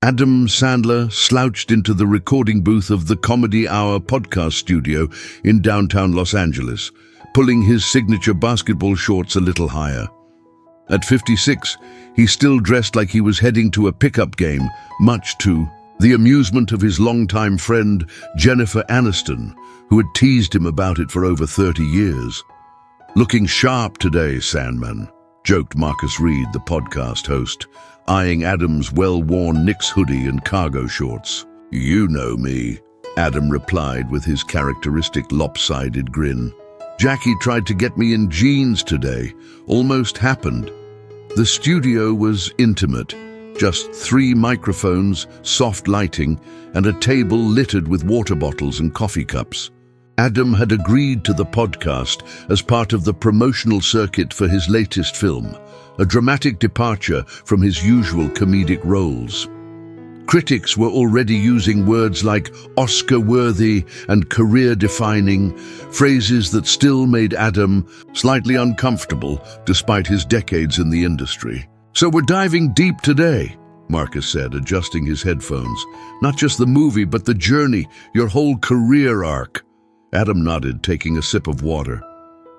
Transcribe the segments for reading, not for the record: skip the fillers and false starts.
Adam Sandler slouched into the recording booth of the Comedy Hour podcast studio in downtown Los Angeles, pulling his signature basketball shorts a little higher. At 56, he still dressed like he was heading to a pickup game, much to the amusement of his longtime friend Jennifer Aniston, who had teased him about it for over 30 years. "Looking sharp today, Sandman," joked Marcus Reed, the podcast host, eyeing Adam's well-worn Knicks hoodie and cargo shorts. "You know me," Adam replied with his characteristic lopsided grin. "Jackie tried to get me in jeans today. Almost happened." The studio was intimate. Just 3 microphones, soft lighting, and a table littered with water bottles and coffee cups. Adam had agreed to the podcast as part of the promotional circuit for his latest film, a dramatic departure from his usual comedic roles. Critics were already using words like Oscar-worthy and career-defining, phrases that still made Adam slightly uncomfortable despite his decades in the industry. "So we're diving deep today," Marcus said, adjusting his headphones. "Not just the movie, but the journey, your whole career arc." Adam nodded, taking a sip of water.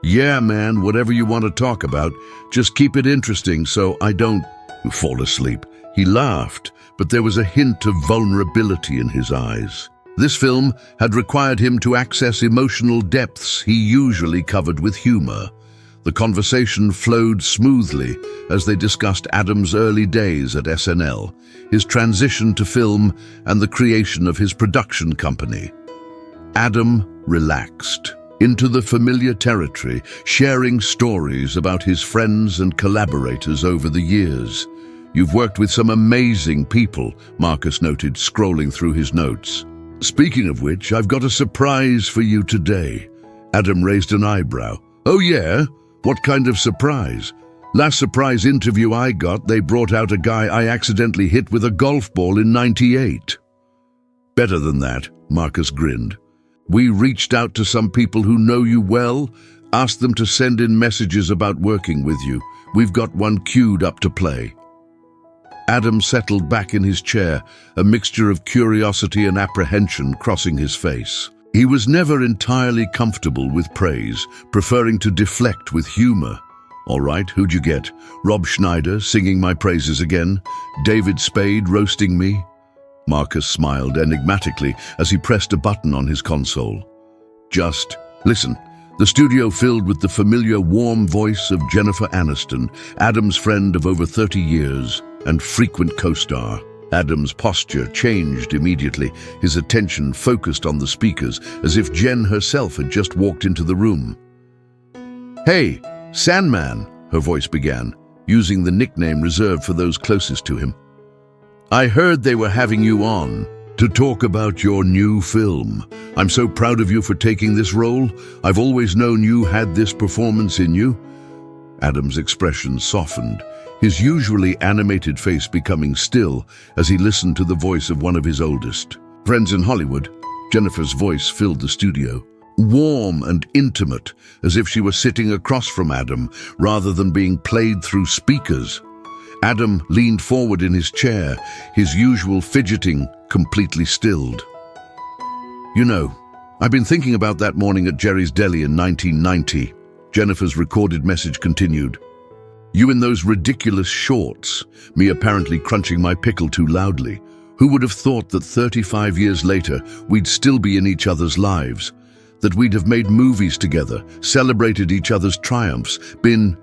"Yeah, man, whatever you want to talk about, just keep it interesting so I don't fall asleep." He laughed, but there was a hint of vulnerability in his eyes. This film had required him to access emotional depths he usually covered with humor. The conversation flowed smoothly as they discussed Adam's early days at SNL, his transition to film, and the creation of his production company. Adam relaxed into the familiar territory, sharing stories about his friends and collaborators over the years. "You've worked with some amazing people," Marcus noted, scrolling through his notes. "Speaking of which, I've got a surprise for you today." Adam raised an eyebrow. "Oh yeah? What kind of surprise?" "Last surprise interview I got, they brought out a guy I accidentally hit with a golf ball in '98. "Better than that," Marcus grinned. "We reached out to some people who know you well, asked them to send in messages about working with you. We've got one queued up to play." Adam settled back in his chair, a mixture of curiosity and apprehension crossing his face. He was never entirely comfortable with praise, preferring to deflect with humor. "All right, who'd you get? Rob Schneider singing my praises again? David Spade roasting me?" Marcus smiled enigmatically as he pressed a button on his console. "Just listen." The studio filled with the familiar warm voice of Jennifer Aniston, Adam's friend of over 30 years and frequent co-star. Adam's posture changed immediately, his attention focused on the speakers, as if Jen herself had just walked into the room. "Hey, Sandman," her voice began, using the nickname reserved for those closest to him. "I heard they were having you on to talk about your new film. I'm so proud of you for taking this role. I've always known you had this performance in you." Adam's expression softened, his usually animated face becoming still as he listened to the voice of one of his oldest friends in Hollywood. Jennifer's voice filled the studio, warm and intimate, as if she were sitting across from Adam rather than being played through speakers. Adam leaned forward in his chair, his usual fidgeting completely stilled. "You know, I've been thinking about that morning at Jerry's Deli in 1990. Jennifer's recorded message continued. "You in those ridiculous shorts, me apparently crunching my pickle too loudly. Who would have thought that 35 years later we'd still be in each other's lives? That we'd have made movies together, celebrated each other's triumphs, been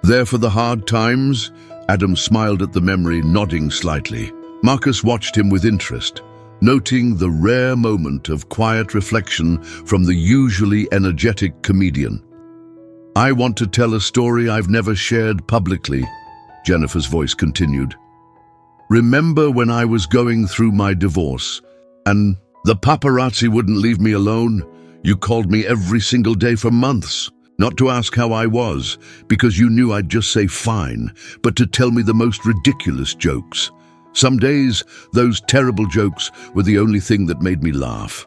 there for the hard times?" Adam smiled at the memory, nodding slightly. Marcus watched him with interest, noting the rare moment of quiet reflection from the usually energetic comedian. "I want to tell a story I've never shared publicly," Jennifer's voice continued. "Remember when I was going through my divorce, and the paparazzi wouldn't leave me alone? You called me every single day for months. Not to ask how I was, because you knew I'd just say fine, but to tell me the most ridiculous jokes. Some days, those terrible jokes were the only thing that made me laugh."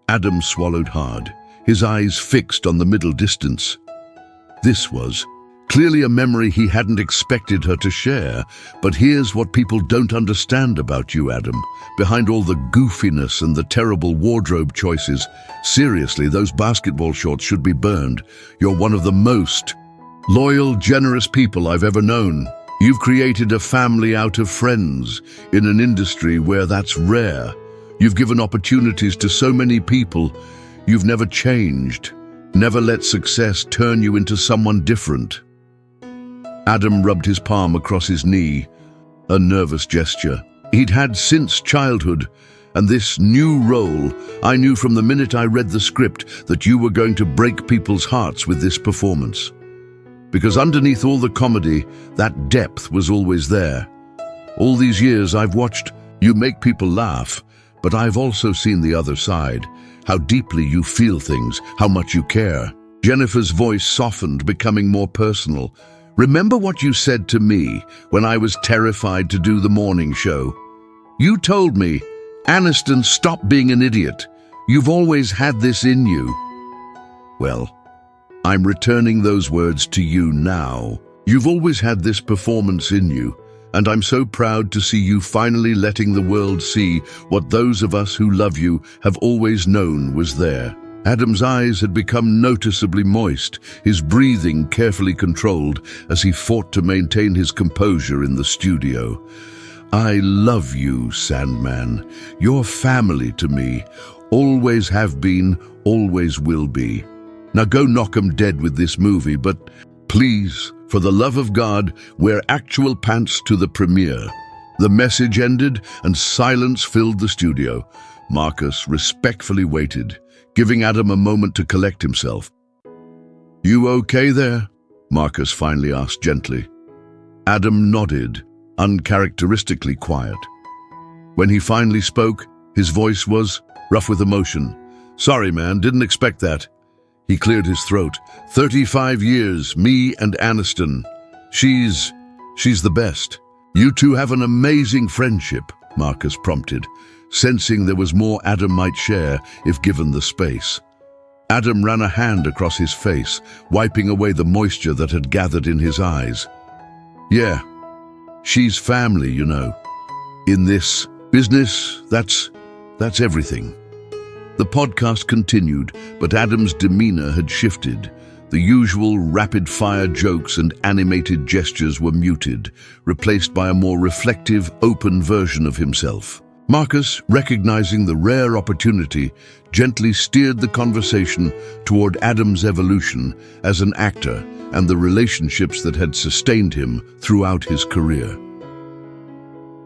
Adam swallowed hard, his eyes fixed on the middle distance. This was Clearly a memory he hadn't expected her to share. But here's what people don't understand about you, Adam. Behind all the goofiness and the terrible wardrobe choices, seriously, those basketball shorts should be burned. You're one of the most loyal, generous people I've ever known. You've created a family out of friends in an industry where that's rare. You've given opportunities to so many people. You've never changed, never let success turn you into someone different. Adam rubbed his palm across his knee, a nervous gesture he'd had since childhood. And this new role, I knew from the minute I read the script that you were going to break people's hearts with this performance. Because underneath all the comedy, that depth was always there. All these years I've watched you make people laugh, but I've also seen the other side, how deeply you feel things, how much you care. Jennifer's voice softened, becoming more personal. Remember what you said to me when I was terrified to do the morning show? You told me, Aniston, stop being an idiot. You've always had this in you. Well, I'm returning those words to you now. You've always had this performance in you, and I'm so proud to see you finally letting the world see what those of us who love you have always known was there. Adam's eyes had become noticeably moist, his breathing carefully controlled as he fought to maintain his composure in the studio. I love you, Sandman. You're family to me. Always have been, always will be. Now go knock 'em dead with this movie, but please, for the love of God, wear actual pants to the premiere. The message ended and silence filled the studio. Marcus respectfully waited, giving Adam a moment to collect himself. You okay there? Marcus finally asked gently. Adam nodded, uncharacteristically quiet. When he finally spoke, his voice was rough with emotion. Sorry, man, didn't expect that. He cleared his throat. 35 years, me and Aniston. She's the best. You two have an amazing friendship, Marcus prompted, sensing there was more Adam might share if given the space. Adam ran a hand across his face, wiping away the moisture that had gathered in his eyes. Yeah, she's family, you know. In this business, that's everything. The podcast continued, but Adam's demeanor had shifted. The usual rapid-fire jokes and animated gestures were muted, replaced by a more reflective, open version of himself. Marcus, recognizing the rare opportunity, gently steered the conversation toward Adam's evolution as an actor and the relationships that had sustained him throughout his career.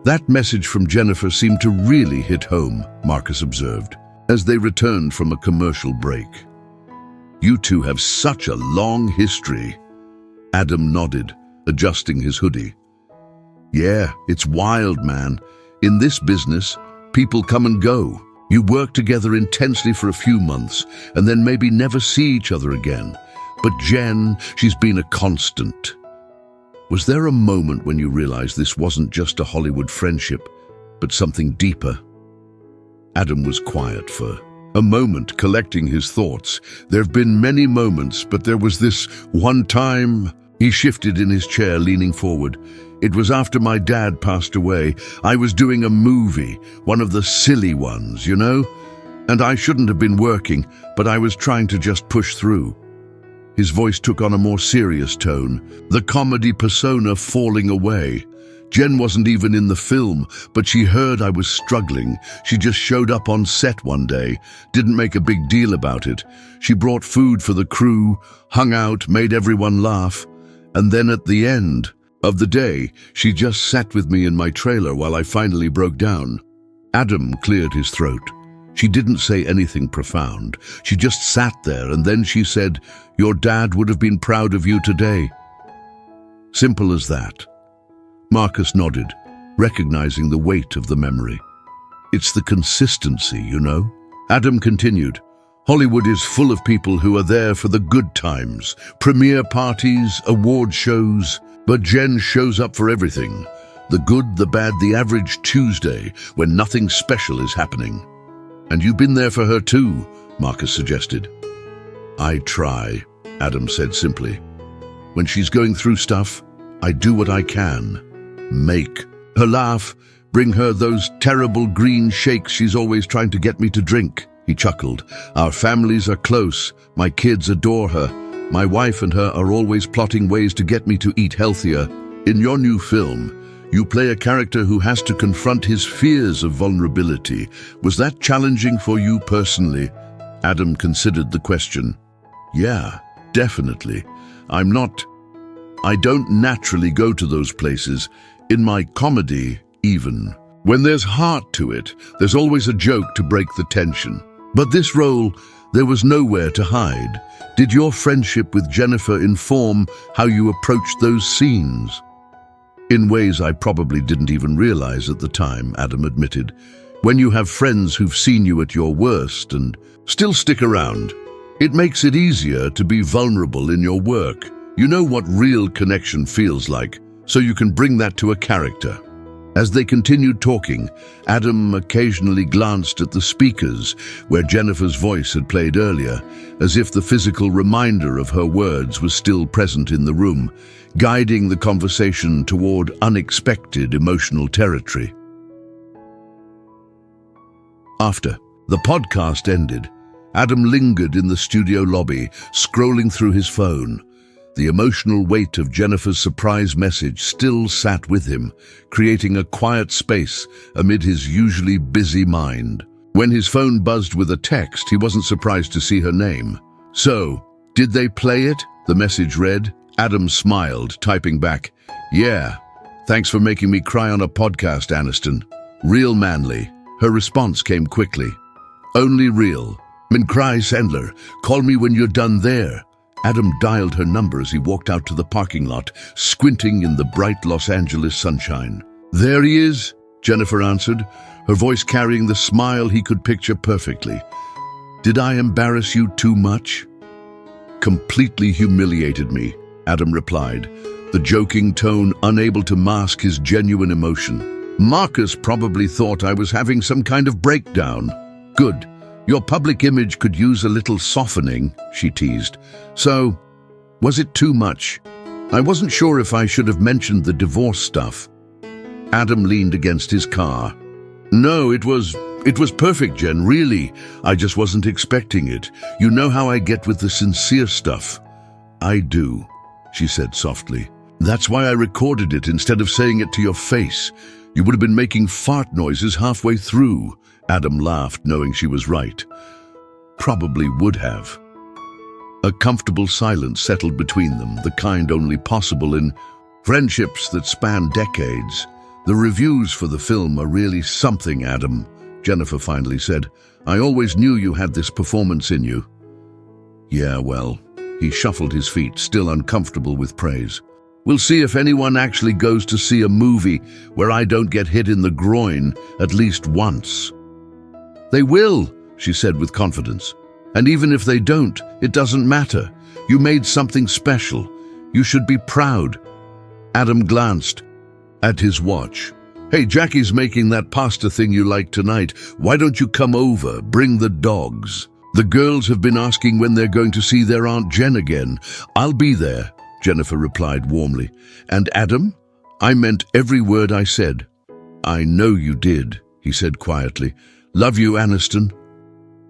That message from Jennifer seemed to really hit home, Marcus observed, as they returned from a commercial break. You two have such a long history. Adam nodded, adjusting his hoodie. Yeah, it's wild, man. In this business, people come and go. You work together intensely for a few months and then maybe never see each other again. But Jen, she's been a constant. Was there a moment when you realized this wasn't just a Hollywood friendship, but something deeper? Adam was quiet for a moment, collecting his thoughts. There have been many moments, but there was this one time. He shifted in his chair, leaning forward. It was after my dad passed away. I was doing a movie, one of the silly ones, you know? And I shouldn't have been working, but I was trying to just push through. His voice took on a more serious tone, the comedy persona falling away. Jen wasn't even in the film, but she heard I was struggling. She just showed up on set one day, didn't make a big deal about it. She brought food for the crew, hung out, made everyone laugh. And then at the end of the day, she just sat with me in my trailer while I finally broke down. Adam cleared his throat. She didn't say anything profound. She just sat there, and then she said, "Your dad would have been proud of you today." Simple as that. Marcus nodded, recognizing the weight of the memory. It's the consistency, you know? Adam continued, Hollywood is full of people who are there for the good times, premiere parties, award shows, but Jen shows up for everything. The good, the bad, the average Tuesday, when nothing special is happening. And you've been there for her too, Marcus suggested. I try, Adam said simply. When she's going through stuff, I do what I can. Make her laugh, bring her those terrible green shakes she's always trying to get me to drink. He chuckled. Our families are close. My kids adore her. My wife and her are always plotting ways to get me to eat healthier. In your new film, you play a character who has to confront his fears of vulnerability. Was that challenging for you personally? Adam considered the question. Yeah, definitely. I don't naturally go to those places. In my comedy, even. When there's heart to it, there's always a joke to break the tension. But this role, there was nowhere to hide. Did your friendship with Jennifer inform how you approached those scenes? In ways I probably didn't even realize at the time, Adam admitted. When you have friends who've seen you at your worst and still stick around, it makes it easier to be vulnerable in your work. You know what real connection feels like, so you can bring that to a character. As they continued talking, Adam occasionally glanced at the speakers where Jennifer's voice had played earlier, as if the physical reminder of her words was still present in the room, guiding the conversation toward unexpected emotional territory. After the podcast ended, Adam lingered in the studio lobby, scrolling through his phone. The emotional weight of Jennifer's surprise message still sat with him, creating a quiet space amid his usually busy mind. When his phone buzzed with a text, he wasn't surprised to see her name. So, did they play it? The message read. Adam smiled, typing back, "Yeah, thanks for making me cry on a podcast, Aniston. Real manly." Her response came quickly. "Only real. Cries, Sandler. Call me when you're done there." Adam dialed her number as he walked out to the parking lot, squinting in the bright Los Angeles sunshine. "There he is," Jennifer answered, her voice carrying the smile he could picture perfectly. "Did I embarrass you too much?" "Completely humiliated me," Adam replied, the joking tone unable to mask his genuine emotion. "Marcus probably thought I was having some kind of breakdown." "Good. Your public image could use a little softening," she teased. "So, was it too much? I wasn't sure if I should have mentioned the divorce stuff." Adam leaned against his car. "No, it was perfect, Jen, really. I just wasn't expecting it. You know how I get with the sincere stuff." "I do," she said softly. "That's why I recorded it instead of saying it to your face. You would have been making fart noises halfway through." Adam laughed, knowing she was right. "Probably would have." A comfortable silence settled between them, the kind only possible in friendships that span decades. "The reviews for the film are really something, Adam," Jennifer finally said. "I always knew you had this performance in you." "Yeah, well," he shuffled his feet, still uncomfortable with praise. "We'll see if anyone actually goes to see a movie where I don't get hit in the groin at least once." "They will," she said with confidence. "And even if they don't, it doesn't matter. You made something special. You should be proud." Adam glanced at his watch. "Hey, Jackie's making that pasta thing you like tonight. Why don't you come over? Bring the dogs. The girls have been asking when they're going to see their Aunt Jen again." "I'll be there," Jennifer replied warmly. "And Adam, I meant every word I said." "I know you did," he said quietly. "Love you, Aniston."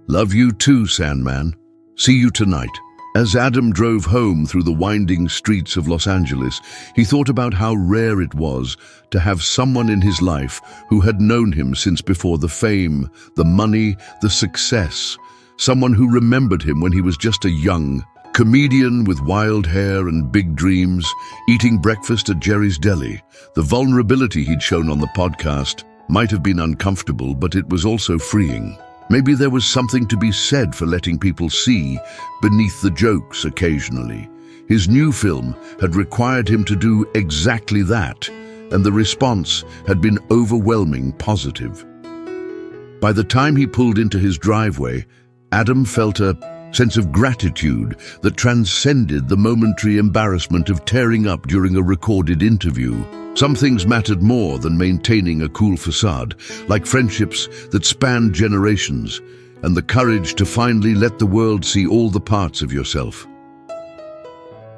"Love you too, Sandman. See you tonight." As Adam drove home through the winding streets of Los Angeles, he thought about how rare it was to have someone in his life who had known him since before the fame, the money, the success. Someone who remembered him when he was just a young comedian with wild hair and big dreams, eating breakfast at Jerry's Deli. The vulnerability he'd shown on the podcast might have been uncomfortable, but it was also freeing. Maybe there was something to be said for letting people see beneath the jokes occasionally. His new film had required him to do exactly that, and the response had been overwhelming positive. By the time he pulled into his driveway, Adam felt a sense of gratitude that transcended the momentary embarrassment of tearing up during a recorded interview. Some things mattered more than maintaining a cool facade, like friendships that spanned generations, and the courage to finally let the world see all the parts of yourself.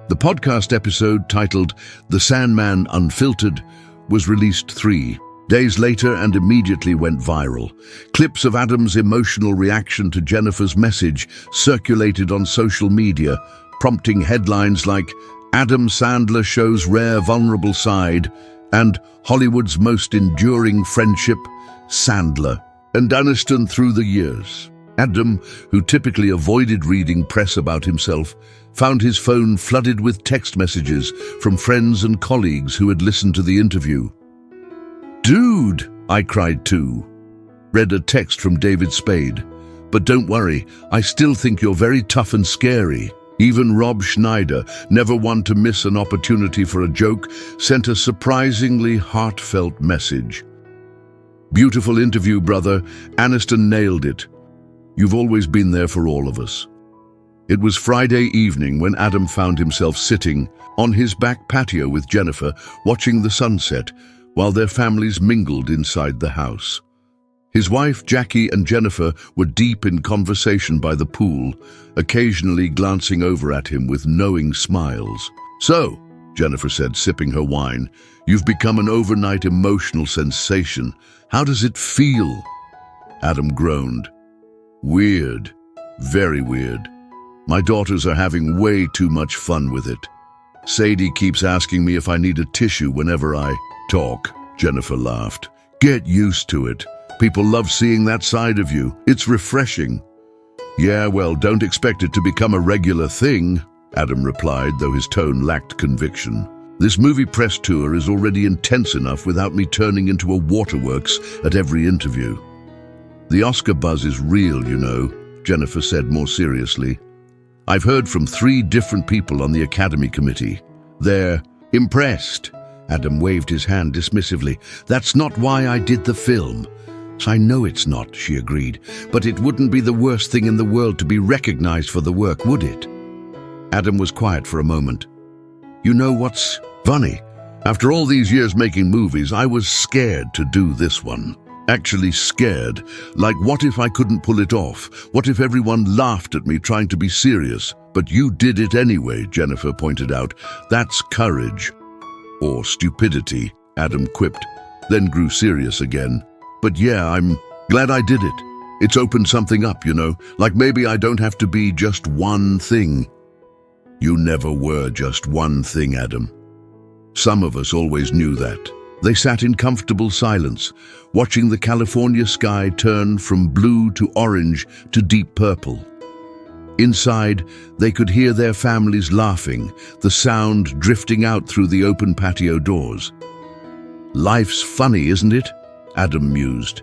The podcast episode, titled The Sandman Unfiltered, was released 3 days later and immediately went viral. Clips of Adam's emotional reaction to Jennifer's message circulated on social media, prompting headlines like "Adam Sandler shows rare vulnerable side" and "Hollywood's most enduring friendship, Sandler and Aniston through the years." Adam, who typically avoided reading press about himself, found his phone flooded with text messages from friends and colleagues who had listened to the interview. "Dude," I cried too. Read a text from David Spade. "But don't worry, I still think you're very tough and scary." Even Rob Schneider, never one to miss an opportunity for a joke, sent a surprisingly heartfelt message. "Beautiful interview, brother. Aniston nailed it. You've always been there for all of us." It was Friday evening when Adam found himself sitting on his back patio with Jennifer, watching the sunset, while their families mingled inside the house. His wife, Jackie, and Jennifer were deep in conversation by the pool, occasionally glancing over at him with knowing smiles. "So," Jennifer said, sipping her wine, "you've become an overnight emotional sensation. How does it feel?" Adam groaned. "Weird. Very weird. My daughters are having way too much fun with it. Sadie keeps asking me if I need a tissue whenever I talk." Jennifer laughed. "Get used to it. People love seeing that side of you. It's refreshing." "Yeah, well, don't expect it to become a regular thing," Adam replied, though his tone lacked conviction. "This movie press tour is already intense enough without me turning into a waterworks at every interview." "The Oscar buzz is real, you know," Jennifer said more seriously. "I've heard from 3 different people on the Academy Committee. They're impressed." Adam waved his hand dismissively. "That's not why I did the film." "I know it's not," she agreed, "but it wouldn't be the worst thing in the world to be recognized for the work, would it?" Adam was quiet for a moment. "You know what's funny? After all these years making movies, I was scared to do this one. Actually scared. Like, what if I couldn't pull it off? What if everyone laughed at me trying to be serious? But you did it anyway," Jennifer pointed out. "That's courage." "Or stupidity," Adam quipped, then grew serious again. "But yeah, I'm glad I did it. It's opened something up, you know, like maybe I don't have to be just one thing." "You never were just one thing, Adam. Some of us always knew that." They sat in comfortable silence, watching the California sky turn from blue to orange to deep purple. Inside, they could hear their families laughing, the sound drifting out through the open patio doors. "Life's funny, isn't it?" Adam mused.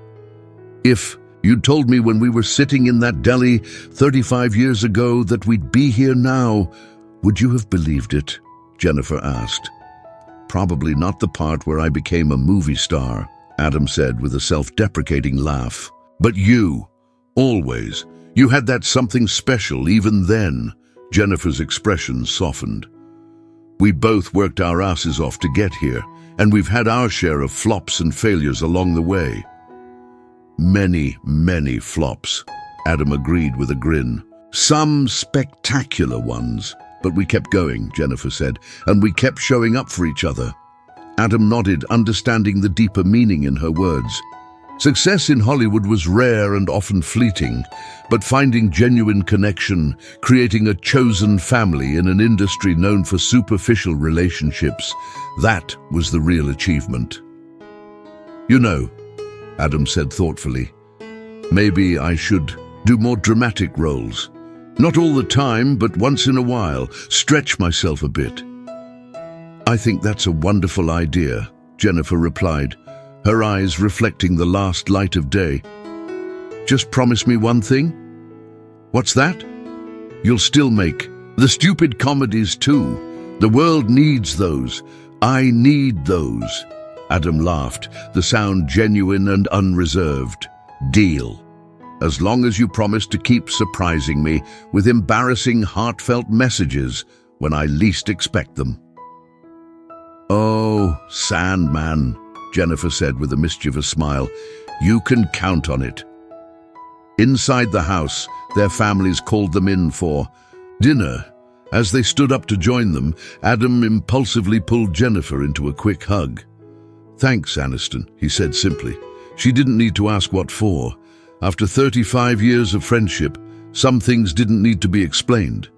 "If you'd told me when we were sitting in that deli 35 years ago that we'd be here now, would you have believed it?" Jennifer asked. "Probably not the part where I became a movie star," Adam said with a self-deprecating laugh. "But you, always, you had that something special even then." Jennifer's expression softened. "We both worked our asses off to get here, and we've had our share of flops and failures along the way." "Many, many flops," Adam agreed with a grin. "Some spectacular ones. But we kept going," Jennifer said, "and we kept showing up for each other." Adam nodded, understanding the deeper meaning in her words. Success in Hollywood was rare and often fleeting, but finding genuine connection, creating a chosen family in an industry known for superficial relationships, that was the real achievement. "You know," Adam said thoughtfully, "maybe I should do more dramatic roles. Not all the time, but once in a while, stretch myself a bit." "I think that's a wonderful idea," Jennifer replied, her eyes reflecting the last light of day. "Just promise me one thing." "What's that?" "You'll still make the stupid comedies too. The world needs those. I need those." Adam laughed, the sound genuine and unreserved. "Deal. As long as you promise to keep surprising me with embarrassing, heartfelt messages when I least expect them." "Oh, Sandman," Jennifer said with a mischievous smile. "You can count on it." Inside the house, their families called them in for dinner, As they stood up to join them, Adam impulsively pulled Jennifer into a quick hug. "Thanks, Aniston," he said simply. She didn't need to ask what for. After 35 years of friendship, some things didn't need to be explained.